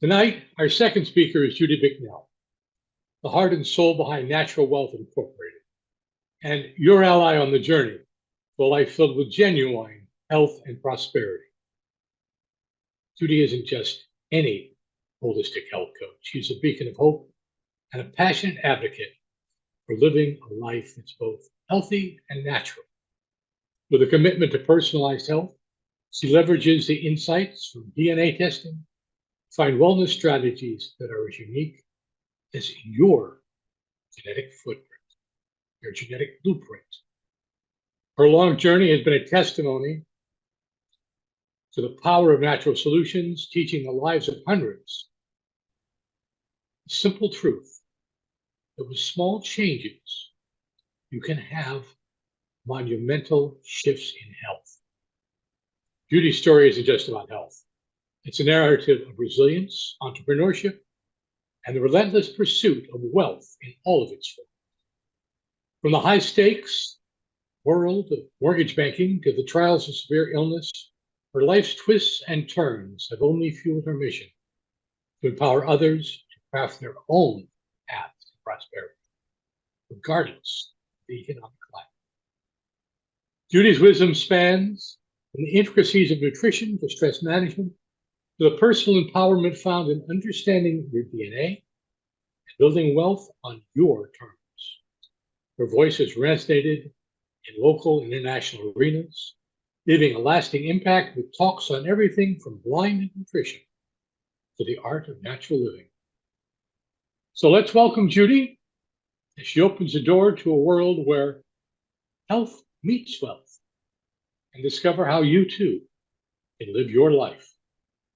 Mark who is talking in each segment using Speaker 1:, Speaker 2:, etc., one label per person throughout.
Speaker 1: Tonight, our second speaker is Judie Bicknell, the heart and soul behind Natural Wealth Incorporated, and your ally on the journey to a life filled with genuine health and prosperity. Judie isn't just any holistic health coach. She's a beacon of hope and a passionate advocate for living a life that's both healthy and natural. With a commitment to personalized health, she leverages the insights from DNA testing to find wellness strategies that are as unique as your genetic footprint, your genetic blueprint. Her long journey has been a testimony to the power of natural solutions, teaching the lives of hundreds. The simple truth that with small changes, you can have monumental shifts in health. Judie's story isn't just about health. It's a narrative of resilience, entrepreneurship, and the relentless pursuit of wealth in all of its forms. From the high stakes world of mortgage banking to the trials of severe illness, her life's twists and turns have only fueled her mission to empower others to craft their own path to prosperity, regardless of the economic climate. Judie's wisdom spans from the intricacies of nutrition to stress management to the personal empowerment found in understanding your DNA and building wealth on your terms. Her voice has resonated in local and international arenas, leaving a lasting impact with talks on everything from blind nutrition to the art of natural living. So let's welcome Judie as she opens the door to a world where health meets wealth, and discover how you too can live your life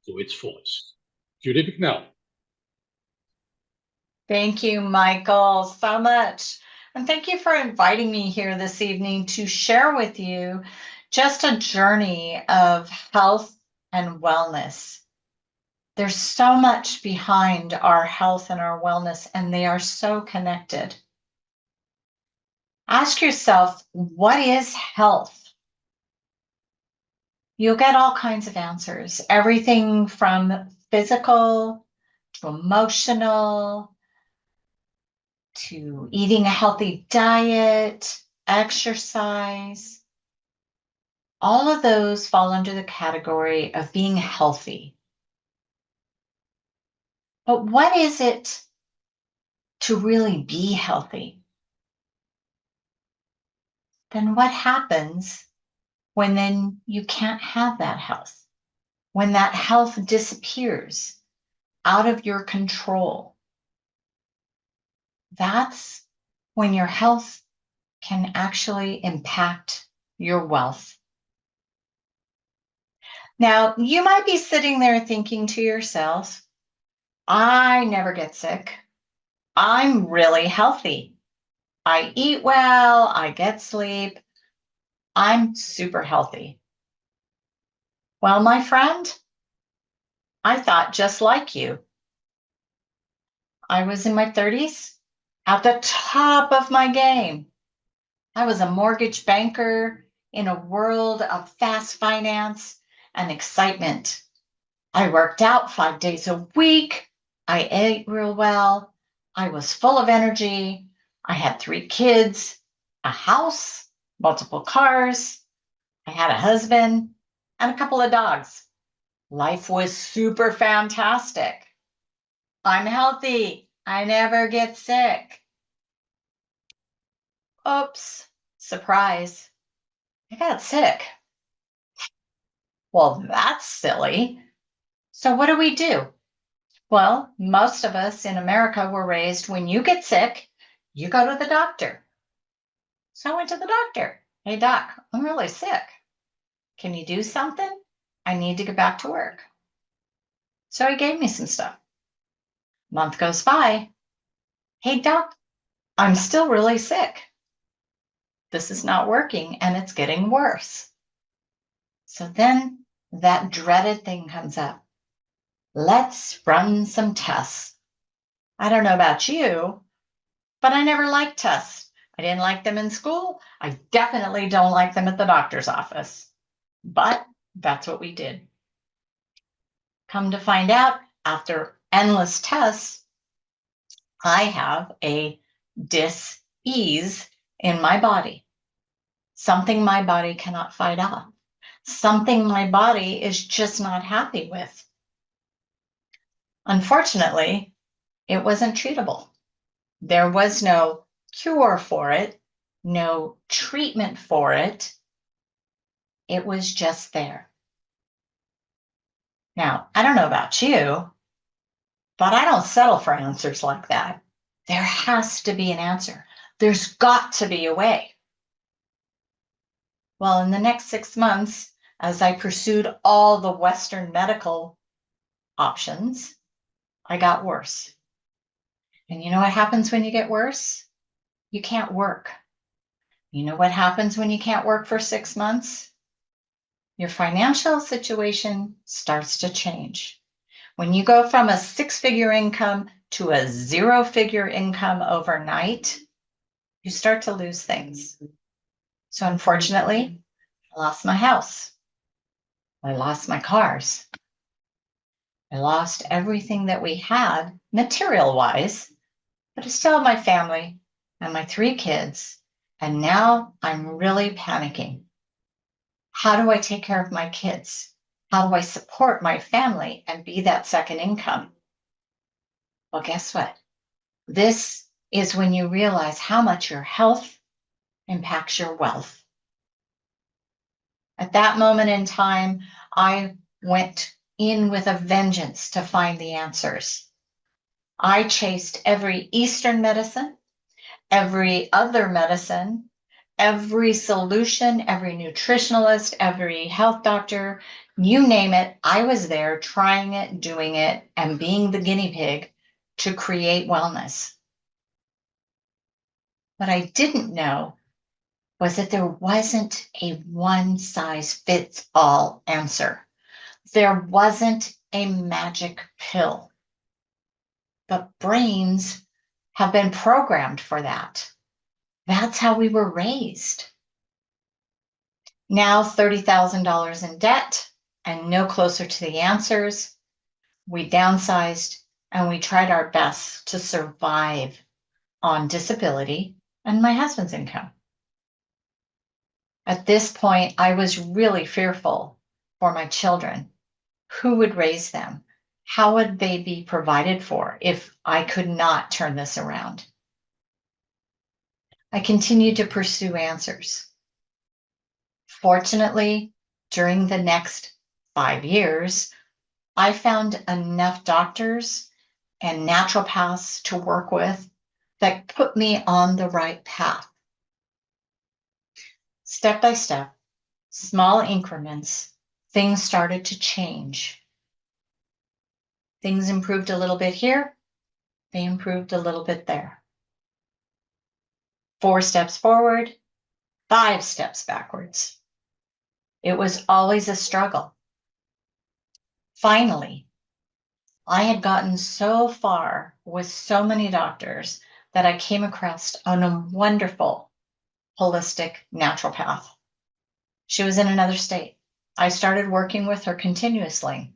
Speaker 1: to its fullest. Judie Bicknell.
Speaker 2: Thank you, Michael, so much. And thank you for inviting me here this evening to share with you just a journey of health and wellness. There's so much behind our health and our wellness, and they are so connected. Ask yourself, what is health? You'll get all kinds of answers, everything from physical to emotional, to eating a healthy diet, exercise. All of those fall under the category of being healthy. But what is it to really be healthy? Then what happens when then you can't have that health? When that health disappears out of your control? That's when your health can actually impact your wealth. Now, you might be sitting there thinking to yourself, I never get sick. I'm really healthy. I eat well, I get sleep. I'm super healthy. Well, my friend, I thought just like you. I was in my 30s, at the top of my game. I was a mortgage banker in a world of fast finance and excitement. I worked out 5 days a week. I ate real well. I was full of energy. I had 3 kids, a house, multiple cars. I had a husband and a couple of dogs. Life was super fantastic. I'm healthy. I never get sick. Oops, surprise. I got sick. Well, that's silly. So what do? Well, most of us in America were raised when you get sick, you go to the doctor. So I went to the doctor. Hey, doc, I'm really sick. Can you do something? I need to get back to work. So he gave me some stuff. Month goes by. Hey, doc, I'm still really sick. This is not working and it's getting worse. So then that dreaded thing comes up. Let's run some tests. I don't know about you, but I never liked tests. I didn't like them in school. I definitely don't like them at the doctor's office. But that's what we did. Come to find out, after endless tests, I have a dis-ease in my body, something my body cannot fight off, something my body is just not happy with. Unfortunately, it wasn't treatable. There was no cure for it, no treatment for it. It was just there. Now, I don't know about you, but I don't settle for answers like that. There has to be an answer. There's got to be a way. Well, in the next 6 months, as I pursued all the Western medical options, I got worse. And you know what happens when you get worse? You can't work. You know what happens when you can't work for 6 months? Your financial situation starts to change. When you go from a 6-figure income to a 0-figure income overnight, you start to lose things. So unfortunately, I lost my house. I lost my cars. I lost everything that we had material-wise, but I still have my family and my 3 kids. And now I'm really panicking. How do I take care of my kids? How do I support my family and be that second income? Well, guess what? This is when you realize how much your health impacts your wealth. At that moment in time, I went in with a vengeance to find the answers. I chased every Eastern medicine, every other medicine, every solution, every nutritionalist, every health doctor, you name it, I was there trying it, doing it, and being the guinea pig to create wellness. What I didn't know was that there wasn't a one-size-fits-all answer. There wasn't a magic pill. But brains have been programmed for that. That's how we were raised. Now $30,000 in debt and no closer to the answers. We downsized and we tried our best to survive on disability and my husband's income. At this point, I was really fearful for my children. Who would raise them? How would they be provided for if I could not turn this around? I continued to pursue answers. Fortunately, during the next 5 years, I found enough doctors and naturopaths to work with that put me on the right path. Step by step, small increments, things started to change. Things improved a little bit here, they improved a little bit there. 4 steps forward, 5 steps backwards. It was always a struggle. Finally, I had gotten so far with so many doctors that I came across on a wonderful holistic naturopath. She was in another state. I started working with her continuously.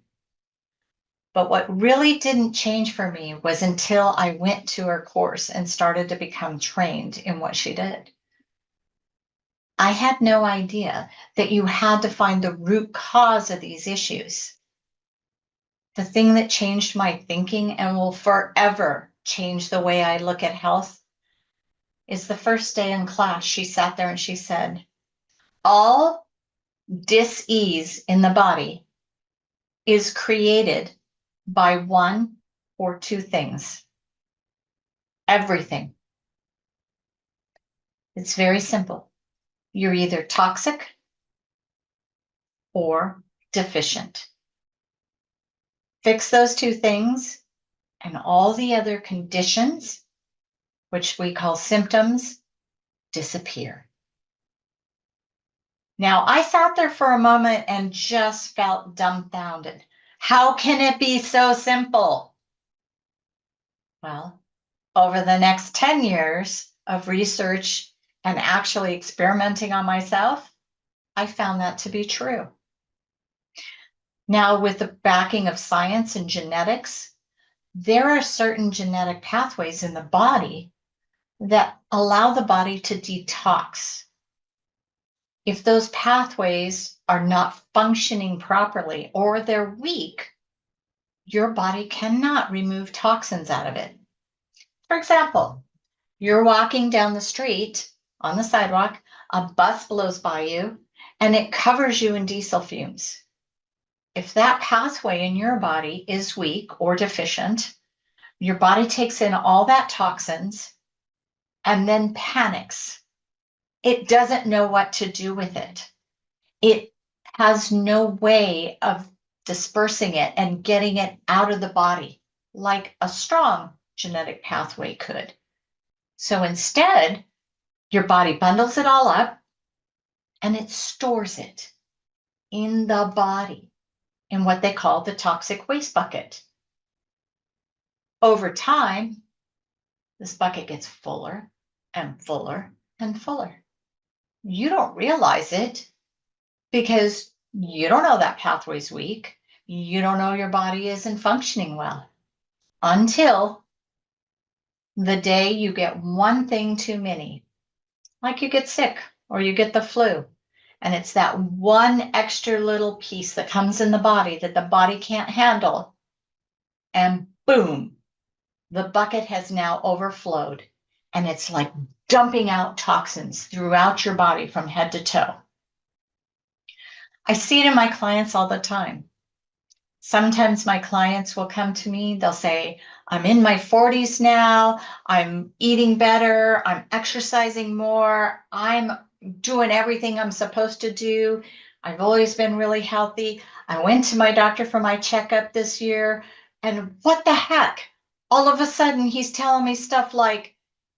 Speaker 2: But what really didn't change for me was until I went to her course and started to become trained in what she did. I had no idea that you had to find the root cause of these issues. The thing that changed my thinking and will forever change the way I look at health is the first day in class, she sat there and she said, all dis-ease in the body is created by 1 or 2 things. Everything. It's very simple. You're either toxic or deficient. Fix those 2 things, and all the other conditions, which we call symptoms, disappear. Now, I sat there for a moment and just felt dumbfounded. How can it be so simple? Well, over the next 10 years of research and actually experimenting on myself, I found that to be true. Now, with the backing of science and genetics, there are certain genetic pathways in the body that allow the body to detox. If those pathways are not functioning properly or they're weak, your body cannot remove toxins out of it. For example, you're walking down the street on the sidewalk, a bus blows by you, and it covers you in diesel fumes. If that pathway in your body is weak or deficient, your body takes in all that toxins and then panics. It doesn't know what to do with it. It has no way of dispersing it and getting it out of the body like a strong genetic pathway could. So instead, your body bundles it all up and it stores it in the body in what they call the toxic waste bucket. Over time, this bucket gets fuller and fuller and fuller. You don't realize it because you don't know that pathway's weak. You don't know your body isn't functioning well until the day you get one thing too many, like you get sick or you get the flu. And it's that one extra little piece that comes in the body that the body can't handle. And boom, the bucket has now overflowed. And it's like dumping out toxins throughout your body from head to toe. I see it in my clients all the time. Sometimes my clients will come to me, they'll say, I'm in my 40s now, I'm eating better, I'm exercising more, I'm doing everything I'm supposed to do. I've always been really healthy. I went to my doctor for my checkup this year, and what the heck? All of a sudden, he's telling me stuff like,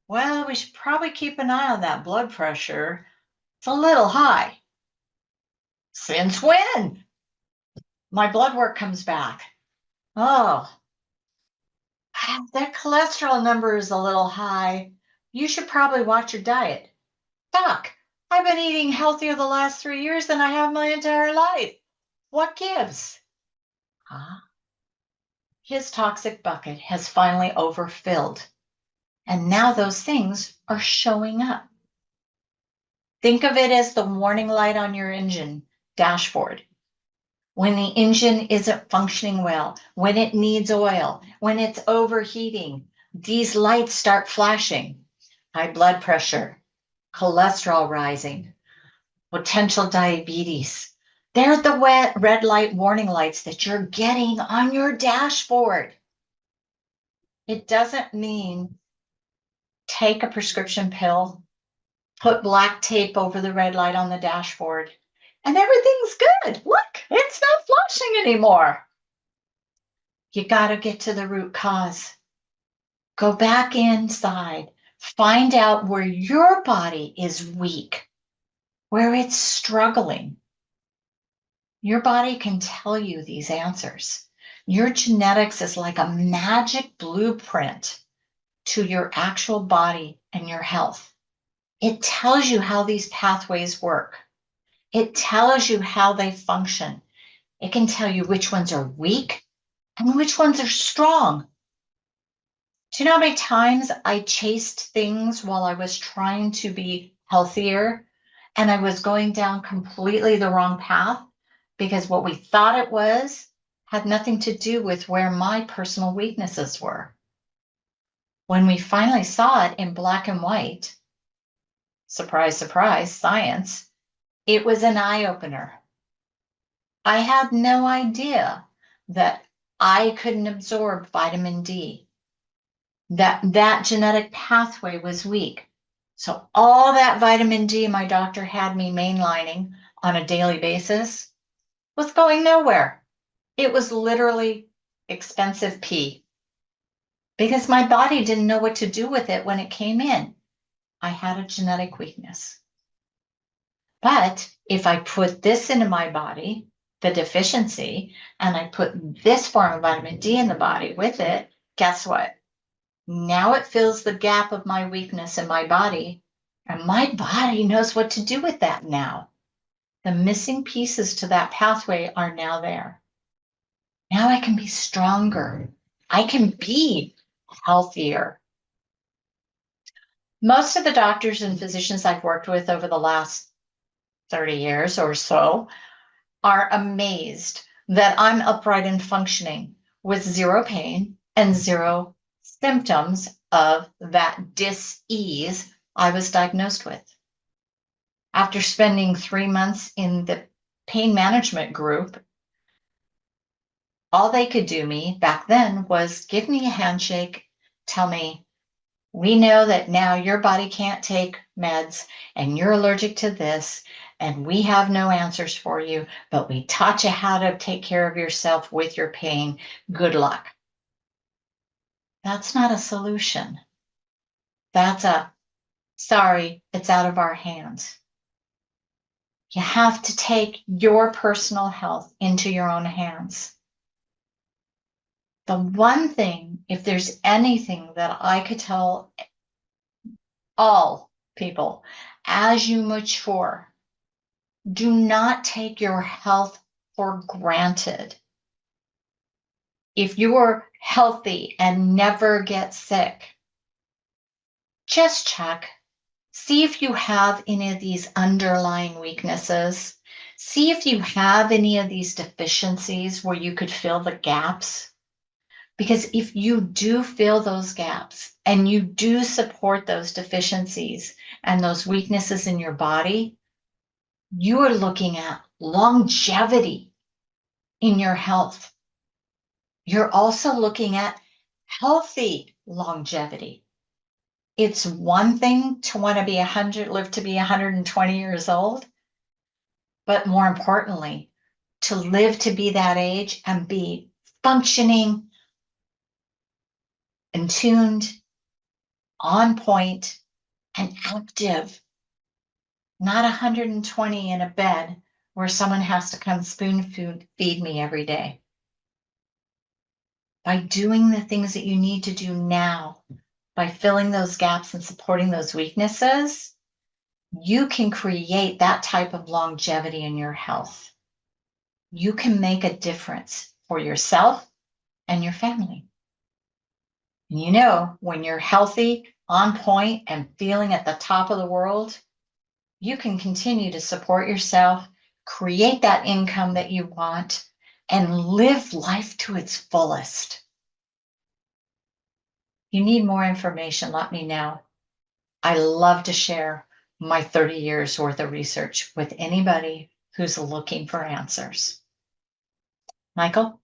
Speaker 2: well, we should probably keep an eye on that blood pressure. It's a little high. Since when? My blood work comes back. Oh, that cholesterol number is a little high. You should probably watch your diet. Doc, I've been eating healthier the last 3 years than I have my entire life. What gives? Huh? His toxic bucket has finally overfilled. And now those things are showing up. Think of it as the warning light on your engine dashboard. When the engine isn't functioning well, when it needs oil, when it's overheating, these lights start flashing. High blood pressure, cholesterol rising, potential diabetes. They're the red light warning lights that you're getting on your dashboard. It doesn't mean take a prescription pill, put black tape over the red light on the dashboard, and everything's good. Look, it's not flashing anymore. You got to get to the root cause. Go back inside, find out where your body is weak, where it's struggling. Your body can tell you these answers. Your genetics is like a magic blueprint to your actual body and your health. It tells you how these pathways work. It tells you how they function. It can tell you which ones are weak and which ones are strong. Do you know how many times I chased things while I was trying to be healthier and I was going down completely the wrong path because what we thought it was had nothing to do with where my personal weaknesses were. When we finally saw it in black and white, surprise, surprise, science, it was an eye-opener. I had no idea that I couldn't absorb vitamin D, that genetic pathway was weak. So all that vitamin D my doctor had me mainlining on a daily basis was going nowhere. It was literally expensive pee because my body didn't know what to do with it when it came in. I had a genetic weakness. But if I put this into my body, the deficiency, and I put this form of vitamin D in the body with it, guess what? Now it fills the gap of my weakness in my body, and my body knows what to do with that now. The missing pieces to that pathway are now there. Now I can be stronger. I can be healthier. Most of the doctors and physicians I've worked with over the last 30 years or so are amazed that I'm upright and functioning with zero pain and zero symptoms of that dis-ease I was diagnosed with. After spending 3 months in the pain management group, all they could do me back then was give me a handshake, tell me, we know that now your body can't take meds and you're allergic to this, and we have no answers for you, but we taught you how to take care of yourself with your pain. Good luck. That's not a solution. That's a, sorry, it's out of our hands. You have to take your personal health into your own hands. The one thing, if there's anything that I could tell all people, as you mature, do not take your health for granted. If you are healthy and never get sick, just check. See if you have any of these underlying weaknesses. See if you have any of these deficiencies where you could fill the gaps. Because if you do fill those gaps and you do support those deficiencies and those weaknesses in your body, you are looking at longevity in your health. You're also looking at healthy longevity. It's one thing to want to be 100, live to be 120 years old, but more importantly, to live to be that age and be functioning and tuned, on point, and active, not 120 in a bed where someone has to come spoon feed me every day. By doing the things that you need to do now, by filling those gaps and supporting those weaknesses, you can create that type of longevity in your health. You can make a difference for yourself and your family. And you know, when you're healthy, on point, and feeling at the top of the world, you can continue to support yourself, create that income that you want, and live life to its fullest. You need more information, let me know. I love to share my 30 years worth of research with anybody who's looking for answers. Michael?